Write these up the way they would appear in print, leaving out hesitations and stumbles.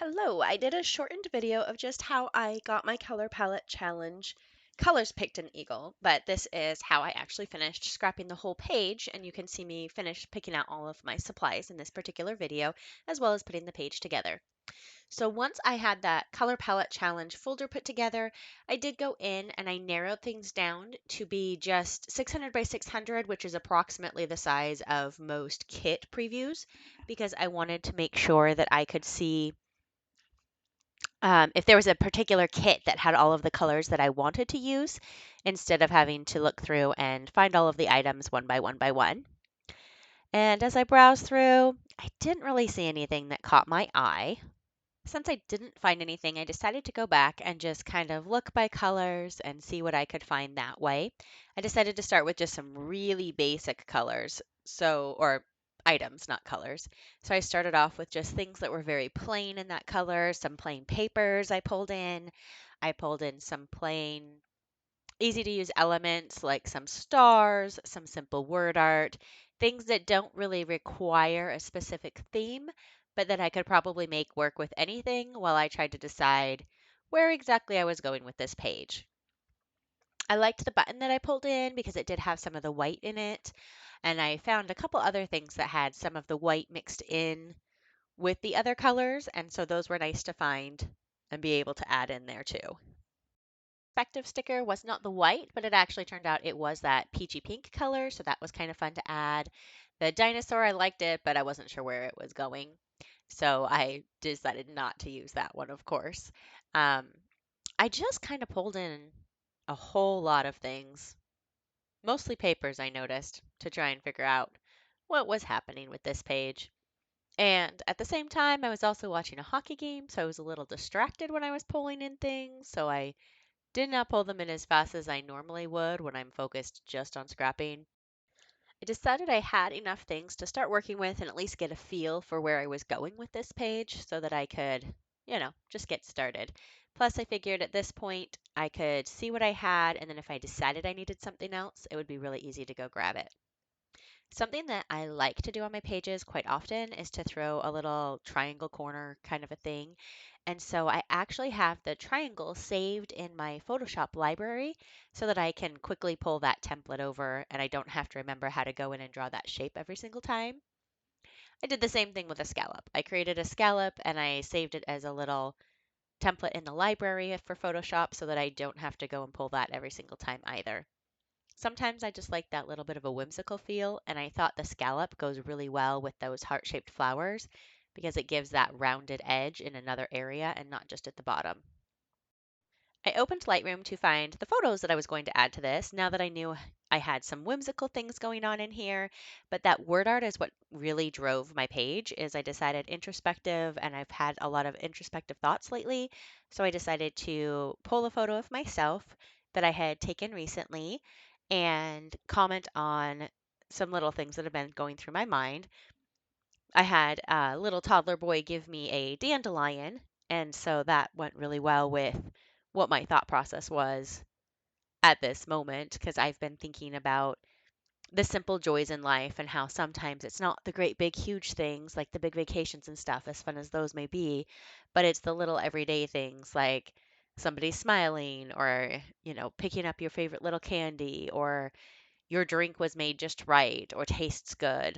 Hello, I did a shortened video of just how I got my color palette challenge colors picked in Eagle, but this is how I actually finished scrapping the whole page, and you can see me finish picking out all of my supplies in this particular video, as well as putting the page together. So once I had that color palette challenge folder put together, I did go in and I narrowed things down to be just 600 by 600, which is approximately the size of most kit previews, because I wanted to make sure that I could see if there was a particular kit that had all of the colors that I wanted to use, instead of having to look through and find all of the items one by one by one. And as I browsed through, I didn't really see anything that caught my eye. Since I didn't find anything, I decided to go back and just kind of look by colors and see what I could find that way. I decided to start with just some really basic colors, or items, not colors. So I started off with just things that were very plain in that color, some plain papers I pulled in. I pulled in some plain easy to use elements like some stars, some simple word art, things that don't really require a specific theme, but that I could probably make work with anything while I tried to decide where exactly I was going with this page. I liked the button that I pulled in because it did have some of the white in it, and I found a couple other things that had some of the white mixed in with the other colors, and so those were nice to find and be able to add in there too. Perspective sticker was not the white, but it actually turned out it was that peachy pink color, so that was kind of fun to add. The dinosaur, I liked it, but I wasn't sure where it was going, so I decided not to use that one, of course. Um, I just kind of pulled in a whole lot of things, mostly papers, I noticed, to try and figure out what was happening with this page. And at the same time, I was also watching a hockey game, so I was a little distracted when I was pulling in things, so I did not pull them in as fast as I normally would when I'm focused just on scrapping. I decided I had enough things to start working with and at least get a feel for where I was going with this page so that I could, just get started. Plus, I figured at this point I could see what I had, and then if I decided I needed something else, it would be really easy to go grab it. Something that I like to do on my pages quite often is to throw a little triangle corner kind of a thing. And so I actually have the triangle saved in my Photoshop library so that I can quickly pull that template over and I don't have to remember how to go in and draw that shape every single time. I did the same thing with a scallop. I created a scallop and I saved it as a little template in the library for Photoshop so that I don't have to go and pull that every single time either. Sometimes I just like that little bit of a whimsical feel, and I thought the scallop goes really well with those heart-shaped flowers because it gives that rounded edge in another area and not just at the bottom. I opened Lightroom to find the photos that I was going to add to this now that I knew I had some whimsical things going on in here, but that word art is what really drove my page is I decided introspective and I've had a lot of introspective thoughts lately, so I decided to pull a photo of myself that I had taken recently and comment on some little things that have been going through my mind. I had a little toddler boy give me a dandelion, and so that went really well with what my thought process was at this moment because I've been thinking about the simple joys in life and how sometimes it's not the great big huge things like the big vacations and stuff, as fun as those may be, but it's the little everyday things like somebody smiling or, picking up your favorite little candy or your drink was made just right or tastes good.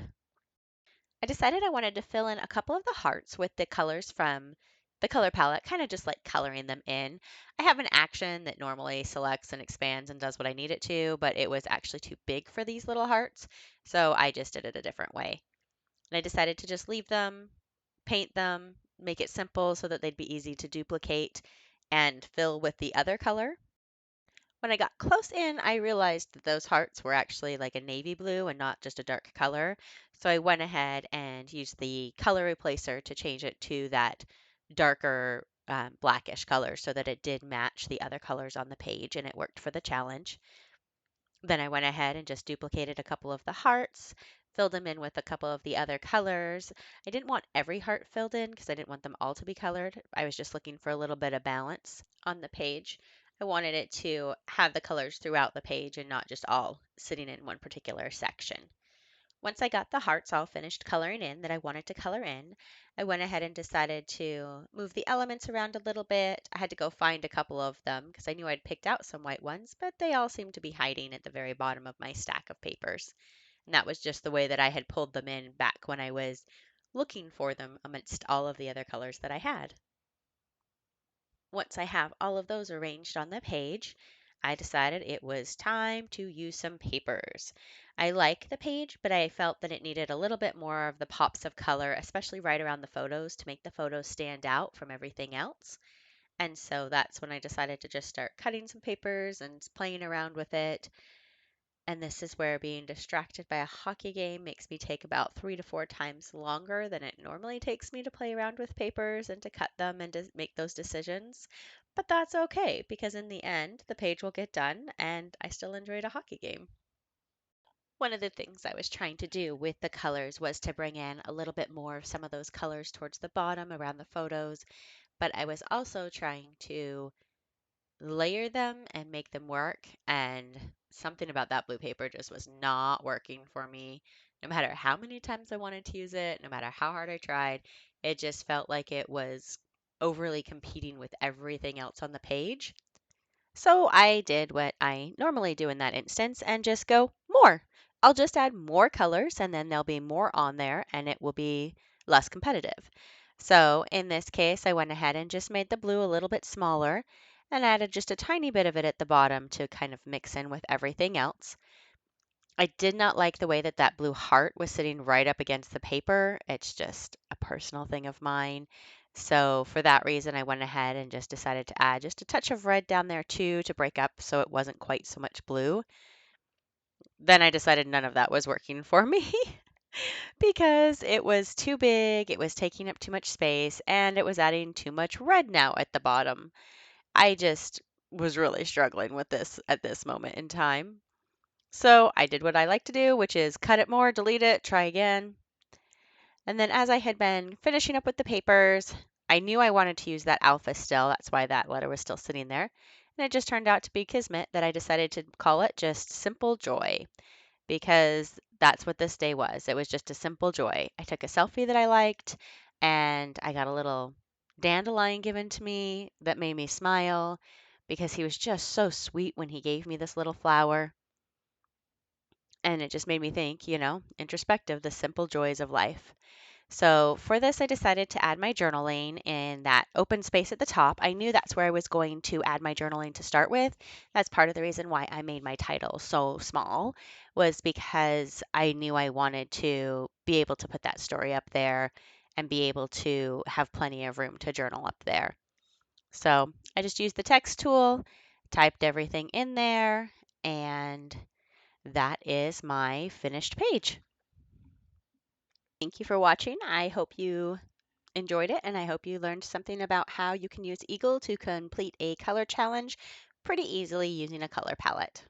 I decided I wanted to fill in a couple of the hearts with the colors from the color palette, kind of just like coloring them in. I have an action that normally selects and expands and does what I need it to, but it was actually too big for these little hearts, so I just did it a different way. And I decided to just leave them, paint them, make it simple so that they'd be easy to duplicate and fill with the other color. When I got close in, I realized that those hearts were actually like a navy blue and not just a dark color. So I went ahead and used the color replacer to change it to that darker blackish color so that it did match the other colors on the page and it worked for the challenge. Then I went ahead and just duplicated a couple of the hearts, filled them in with a couple of the other colors. I didn't want every heart filled in because I didn't want them all to be colored. I was just looking for a little bit of balance on the page. I wanted it to have the colors throughout the page and not just all sitting in one particular section. Once I got the hearts all finished coloring in that I wanted to color in, I went ahead and decided to move the elements around a little bit. I had to go find a couple of them because I knew I'd picked out some white ones, but they all seemed to be hiding at the very bottom of my stack of papers. And that was just the way that I had pulled them in back when I was looking for them amidst all of the other colors that I had. Once I have all of those arranged on the page, I decided it was time to use some papers. I like the page, but I felt that it needed a little bit more of the pops of color, especially right around the photos to make the photos stand out from everything else. And so that's when I decided to just start cutting some papers and playing around with it. And this is where being distracted by a hockey game makes me take about 3 to 4 times longer than it normally takes me to play around with papers and to cut them and to make those decisions. But that's okay because in the end, the page will get done and I still enjoyed a hockey game. One of the things I was trying to do with the colors was to bring in a little bit more of some of those colors towards the bottom around the photos, but I was also trying to layer them and make them work. And something about that blue paper just was not working for me. No matter how many times I wanted to use it, no matter how hard I tried, it just felt like it was overly competing with everything else on the page. So I did what I normally do in that instance and just go more. I'll just add more colors and then there'll be more on there and it will be less competitive. So in this case, I went ahead and just made the blue a little bit smaller and added just a tiny bit of it at the bottom to kind of mix in with everything else. I did not like the way that that blue heart was sitting right up against the paper. It's just a personal thing of mine. So for that reason, I went ahead and just decided to add just a touch of red down there too to break up so it wasn't quite so much blue. Then I decided none of that was working for me because it was too big, it was taking up too much space, and it was adding too much red now at the bottom. I just was really struggling with this at this moment in time. So I did what I like to do, which is cut it more, delete it, try again. And then as I had been finishing up with the papers, I knew I wanted to use that alpha still. That's why that letter was still sitting there. And it just turned out to be kismet that I decided to call it just Simple Joy because that's what this day was. It was just a simple joy. I took a selfie that I liked and I got a little dandelion given to me that made me smile because he was just so sweet when he gave me this little flower. And it just made me think, introspective, the simple joys of life. So for this, I decided to add my journaling in that open space at the top. I knew that's where I was going to add my journaling to start with. That's part of the reason why I made my title so small was because I knew I wanted to be able to put that story up there and be able to have plenty of room to journal up there. So I just used the text tool, typed everything in there, and that is my finished page. Thank you for watching. I hope you enjoyed it and I hope you learned something about how you can use Eagle to complete a color challenge pretty easily using a color palette.